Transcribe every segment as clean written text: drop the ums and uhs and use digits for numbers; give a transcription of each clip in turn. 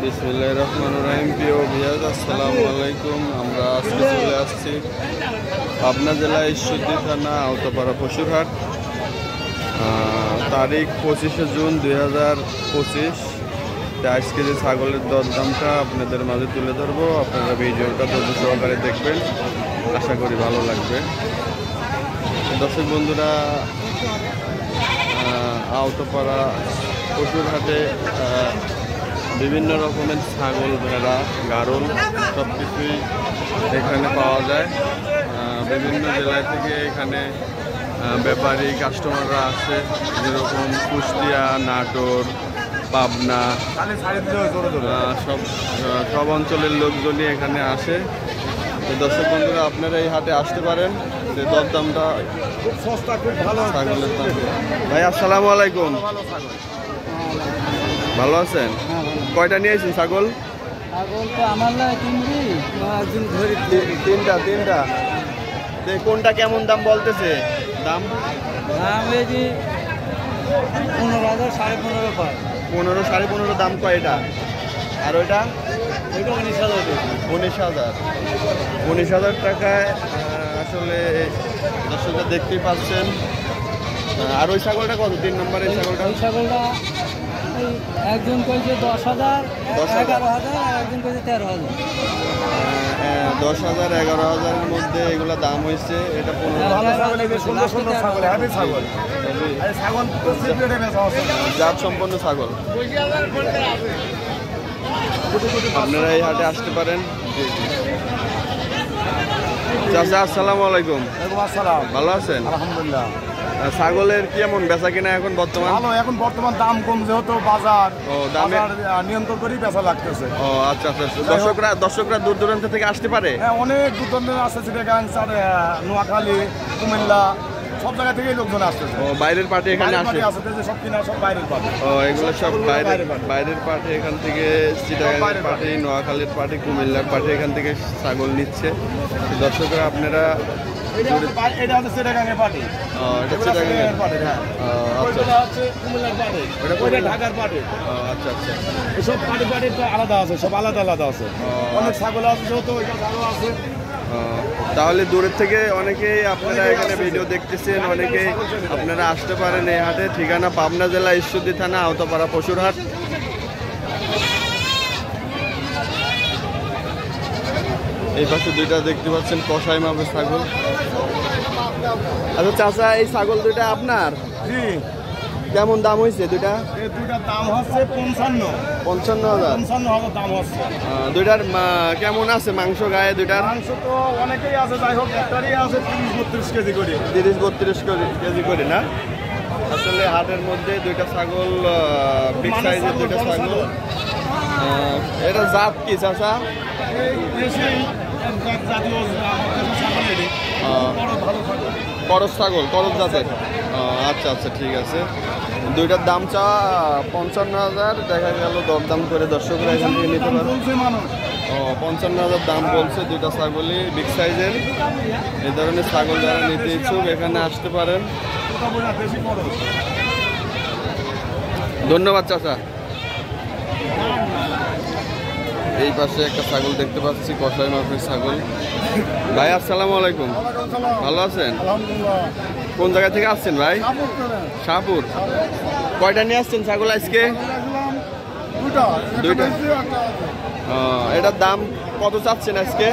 বিসমিল্লাহির রহমানির রহিম। প্রিয় ভিউয়ার্স, আসসালামু আলাইকুম। আমরা আজকে চলে আসছি পাবনা জেলা ঈশ্বরদী থানা আওতাপাড়া পশুরহাট। তারিখ 25শে জুন 2025। আজকে যে ছাগলের দরদামটা আপনাদের মাঝে তুলে ধরবো। আপনারা ভিডিওটা ধৈর্য সহকারে দেখবেন, আশা করি ভালো লাগবে। দর্শক বন্ধুরা, আওতাপাড়া পশুরহাটে বিভিন্ন রকমের ছাগল, ভেড়া, গারল সব কিছুই এখানে পাওয়া যায়। বিভিন্ন জেলা থেকে এখানে ব্যাপারী কাস্টমাররা আসে, যেরকম কুষ্টিয়া, নাটোর, পাবনা, সব অঞ্চলের লোকজনই এখানে আসে। তো দর্শক বন্ধুরা, আপনারা এই হাটে আসতে পারেন। দরদামটা খুব সস্তা, খুব ভালো ছাগলের দাম। ভাই আসসালামু আলাইকুম, ভালো আছেন? কয়টা নিয়েছেন ছাগল? তিনটা। কোনটা কেমন দাম বলতেছে? দাম 15,000, 15,500 15, 15.5 দাম কয় এটা? আর ওইটা 19,000 টাকায় আসলে দর্শকরা দেখতেই পাচ্ছেন। আর ওই ছাগলটা কত? 3 নম্বরের ছাগলটা? একজন কইছে 10,000, 11,000, আর একজন কইছে 13,000। 10,000, 11,000-এর মধ্যে এগুলো দাম হয়েছে। এটা 15 জাত সম্পন্ন ছাগল। আপনারা এই হাটে আসতে পারেন। চাচা আসসালামু আলাইকুম। ভালো আছেন? আলহামদুলিল্লাহ। ছাগলের কেমন বেচা কিনা এখন বর্তমান? ভালো, এখন বর্তমান দাম কম, যেহেতু বাজার নিয়ন্ত্রণ করেই বেচা লাগতেছে। ও আচ্ছা। দর্শকরা দূর দূরান্ত থেকে আসতে পারে? হ্যাঁ, অনেক দূর দূরান্ত আছে, চিটাগাং, নোয়াখালী, কুমিল্লা, সব জায়গা থেকেই লোকজন আসতেছে। ও বাইরের পার্টি এখানে আসে? সব কিনা সব বাইরের পার্টি। ও এগুলো সব বাইরের পার্টি এখান থেকে, চিটাগাংয়ের পার্টি, নোয়াখালীর পার্টি, কুমিল্লার পার্টি এখান থেকে ছাগল নিচ্ছে। দর্শকরা আপনারা এটা হচ্ছে চিটাগাংয়ের পার্টি। এটা চিটাগাংয়ের পার্টি, হ্যাঁ। ওইটা হচ্ছে কুমিল্লার পার্টি, ওইটা ঢাকার পার্টি। আচ্ছা। এসব পার্টি তো আলাদা আছে, সব আলাদা আছে। অনেক ছাগল আছে, যেহেতু ওইটা ছাগল আছে। তাহলে দূরের থেকে অনেকেই আপনারা এখানে ভিডিও দেখতেছেন, অনেকেই আপনারা আসতে পারেন এই হাটে। ঠিকানা পাবনা জেলা ঈশ্বরদী থানা আওতাপাড়া পশুরহাট। এই পাশে দুইটা দেখতে পাচ্ছেন কষাই মাপের ছাগল। আচ্ছা চাচা, এই ছাগল দুইটা আপনার? জি। কেমন দাম হয়েছে দুইটা? এই দুইটার দাম হচ্ছে 55,000 দাম হচ্ছে। দুইটার কেমন আছে মাংস গায়ে? দুইটার মাংস তো অনেকেই আছে, যাই হোক একটারই আছে 30-32 কেজি করে। 30-32 কেজি করে না? আসলে হাটের মধ্যে দুইটা ছাগল, বিগ সাইজের দুইটা ছাগল। এটা জাত কি চাচা? করজ ছাগল, করজ জাতের। আচ্ছা ঠিক আছে। দুইটার দাম চাওয়া 55,000, দেখা গেল দরদাম করে দর্শকরা এখান থেকে নিতে পারে। 55,000 দাম বলছে দুইটা ছাগলই, বিগ সাইজের। এই ধরনের ছাগল যারা নিতে ইচ্ছুক এখানে আসতে পারেন। ধন্যবাদ চাচা। এই পাশে একটা ছাগল দেখতে পাচ্ছি, কষাই মাপের ছাগল। ভাই আসসালামু আলাইকুম, ভালো আছেন? কোন জায়গা থেকে আসছেন ভাই? শাহপুর। কয়টা নিয়ে আসছেন ছাগল আজকে? দুইটা। এটার দাম কত চাচ্ছেন আজকে?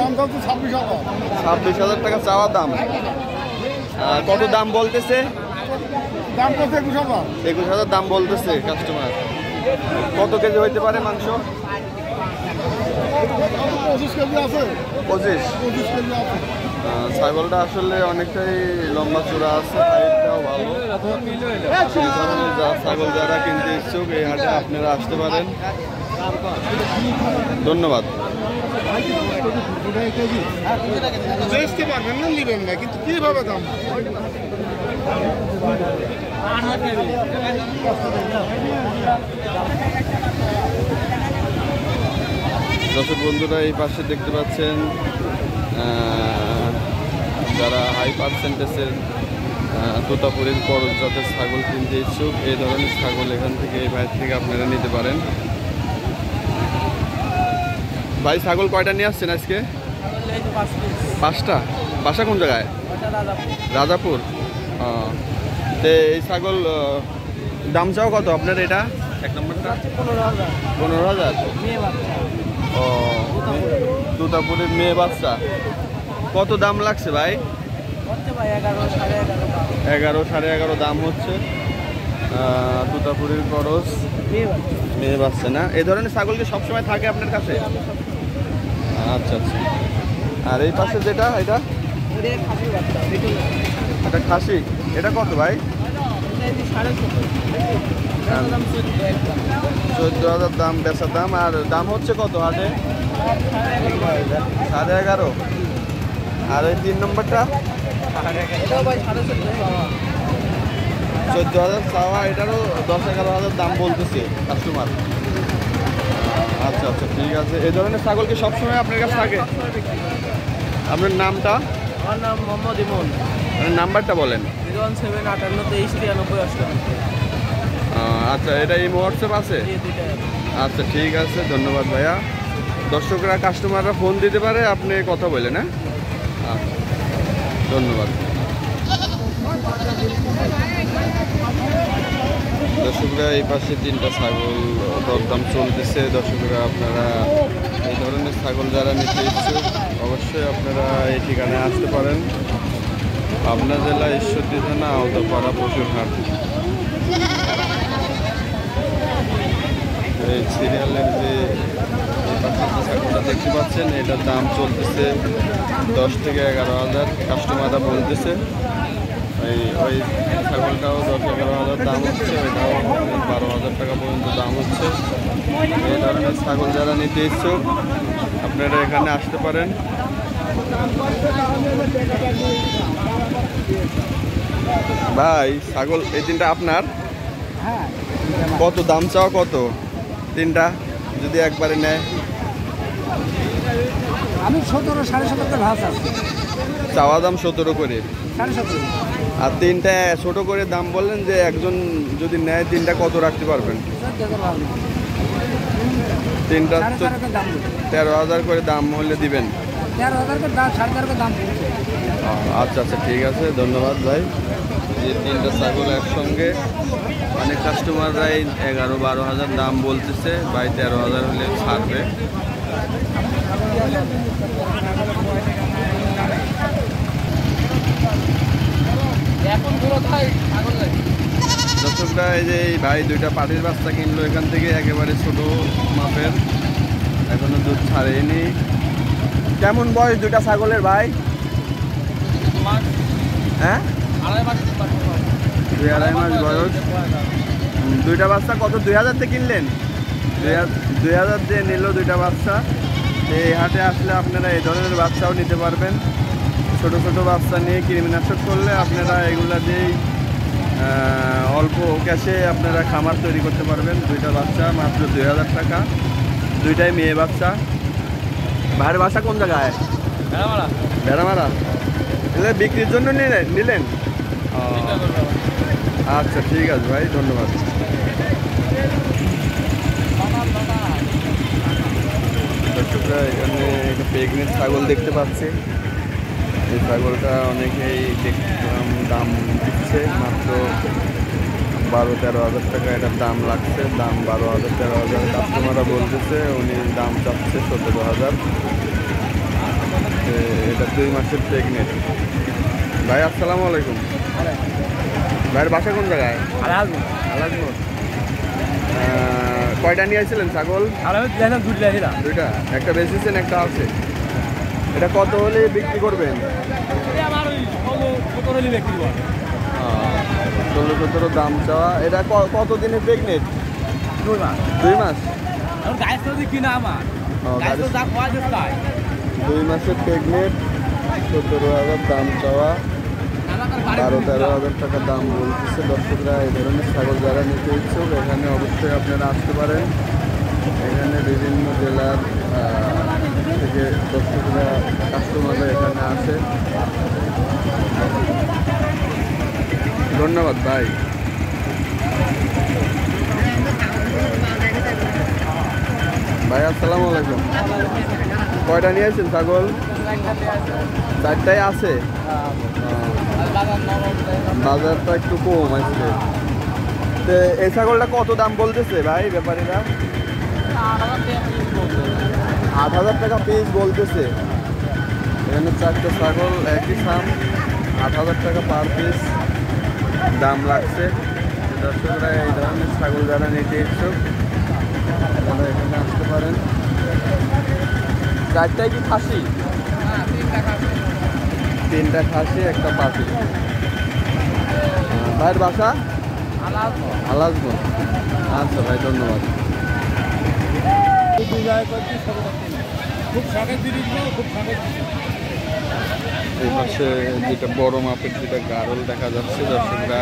26,000 টাকা চাওয়া দাম। কত দাম বলতেছে? 21,000 দাম বলতেছে কাস্টমার। কত কেজি হইতে পারে মাংস? 25 কেজি আছে। ছাগলটা আসলে অনেকটাই লম্বা চূড়া আছে, হাইটটাও ভালো। এই ধরনের ছাগল যারা কিনতে ইচ্ছুক এই হাটে আপনারা আসতে পারেন। ধন্যবাদ। কিন্তু কিভাবে দাম? দর্শক বন্ধুরা, এই পাশে দেখতে পাচ্ছেন যারা হাই পার্সেন্টেজের তোতাপুরের করজ জাতের ছাগল কিনতে ইচ্ছুক, এই ধরনের ছাগল এখান থেকে, এই বাইরে থেকে আপনারা নিতে পারেন। ভাই ছাগল কয়টা নিয়ে আসছেন আজকে? 5টা। বাসা কোন জায়গায়? রাজাপুর। তো এই ছাগল দাম চাও কত আপনার? এটা 1 নম্বরটা 15,000। ও, দুতাপুরের মেয়ে বাচ্চা। কত দাম লাগছে ভাই? 11, 11.5 দাম হচ্ছে। দুতাপুরের খরচ, মেয়ে বাচ্চা না? এই ধরনের ছাগল কি সবসময় থাকে আপনার কাছে? আচ্ছা আচ্ছা। আর এই পাশে যেটা, এটা এটা খাসি। এটা কত ভাই? 14,000 দাম, বেচা দাম। আর দাম হচ্ছে কত হাটে? 11.5। আর ওই 3 নম্বরটা 14,000 চাওয়া, এটারও 10-11,000 দাম বলতেছে কাস্টমার। আচ্ছা আচ্ছা, ঠিক আছে। এই ধরনের ছাগল কি সবসময় আপনার কাছে থাকে? আপনার নামটা? আমার নাম মোহাম্মদ ইমন। নাম্বারটা বলেন। 01758239398। আচ্ছা, এটা এই হোয়াটসঅ্যাপ আছে? আচ্ছা, ঠিক আছে, ধন্যবাদ ভাইয়া। দর্শকরা, কাস্টমাররা ফোন দিতে পারে, আপনি কথা বলেন। হ্যাঁ, আচ্ছা, ধন্যবাদ। দর্শকরা, এই পাশে 3টা ছাগল দরদাম চলতেছে। দর্শকরা, আপনারা এই ধরনের ছাগল যারা নিতে ইচ্ছুক, অবশ্যই আপনারা এই ঠিকানায় আসতে পারেন। পাবনা জেলা ঈশ্বরদী থানা আওতাপাড়া পশুর হাট। এই সিরিয়ালের যে ছাগলটা দেখতে পাচ্ছেন, এটার দাম চলতেছে 10 থেকে 11,000। কাস্টমাররা বলতেছে ওই ছাগলটাও 10-11,000 দাম হচ্ছে, ওইটাও 12,000 টাকা পর্যন্ত দাম হচ্ছে। এই ধরনের ছাগল যারা নিতে ইচ্ছুক, আপনারা এখানে আসতে পারেন। ভাই, ছাগল এই 3টা আপনার? কত দাম চাও? কত 3টা যদি একবারে নেয়? আমি 17, 17.5 ভাস আছে। চাওয়া দাম 17 করে। 17.5। আর 3টা ছোট করে দাম বললেন যে একজন যদি নেয় 3টা কত রাখতে পারবেন? 3টা 13,000 করে দাম হলে দিবেন? 13,000 করে দাম, 13,500 দাম। আচ্ছা আচ্ছা, ঠিক আছে, ধন্যবাদ ভাই। যে 3টা ছাগল একসঙ্গে, অনেক কাস্টমাররাই 11-12,000 দাম বলতেছে। ভাই 13,000 হলে ছাড়বে। দর্শকরা, এই যে এই ভাই 2টা পাটির বাচ্চা কিনলো এখান থেকে, একেবারে ছোট মাপের, এখনো দুধ ছাড়েনি। কেমন বয়স 2টা ছাগলের ভাই? হ্যাঁ, 2-2.5 মাস বয়স। 2টা বাচ্চা কত? 2,000 দিয়ে কিনলেন? 2,000 দিয়ে নিল 2টা বাচ্চা। এই হাটে আসলে আপনারা এই ধরনের বাচ্চাও নিতে পারবেন। ছোট ছোট বাচ্চা নিয়ে কৃমিনাশক করলে আপনারা এগুলা দিয়েই অল্প ক্যাশে আপনারা খামার তৈরি করতে পারবেন। 2টা বাচ্চা মাত্র 2,000 টাকা, 2টাই মেয়ে বাচ্চা। ভাইয়ের বাসা কোন জায়গায়? ভেড়ামারা। এগুলো বিক্রির জন্য নিলেন? আচ্ছা, ঠিক আছে ভাই, ধন্যবাদ। দর্শকরা, এখানে একটা প্রেগনেন্ট ছাগল দেখতে পাচ্ছি। এই ছাগলটা অনেকেই দাম দিচ্ছে, মাত্র 12-13,000 টাকা এটার দাম লাগছে। দাম 12,000-13,000 কাস্টমাররা বলতেছে, উনি দাম চাচ্ছে 17,000। এটা 2 মাসের প্রেগনেন্ট। ভাই, আসসালামু আলাইকুম। ভাইয়ের বাসা কোন জায়গায়? আলাদপুর। কয়টা নিয়ে আসছিলেন ছাগল? 2টা। একটা বেচেছেন, একটা আছে। এটা কত হলে বিক্রি করবেন? 16-17 দাম চাওয়া। এটা কত দিনে প্রেগনেন্ট? 2 মাস। 2 মাসের প্রেগনেন্ট, 17,000 দাম চাওয়া, 12-13,000 টাকা দাম বলতেছে। দর্শকরা, এই ধরনের ছাগল যারা নিতে ইচ্ছুক, এখানে অবশ্যই আপনারা আসতে পারেন। এখানে বিভিন্ন জেলার থেকে দর্শকরা, কাস্টমাররা এখানে আসে। ধন্যবাদ ভাই। ভাই আসসালামু আলাইকুম। কয়টা নিয়ে আসছেন ছাগল? চারটাই আছে। বাজারটা একটু কম আজকে। তো এই ছাগলটা কত দাম বলতেছে ভাই ব্যাপারীরা? 8,000 টাকা পিস বলতেছে। এখানে চারটে ছাগল একই দাম, 8,000 টাকা পার পিস দাম লাগছে। দর্শকরা এই ধরনের ছাগল যারা নিতে ইচ্ছুক তারা এখানে আসতে পারেন। চারটায় কি খাসি? তিনটা খাসি, একটা পাখি। ভাইয়ের বাসা আলাসগঞ্জ। আচ্ছা ভাই, ধন্যবাদ। এই পাশে যেটা বড় মাপের যেটা গারল দেখা যাচ্ছে দর্শকরা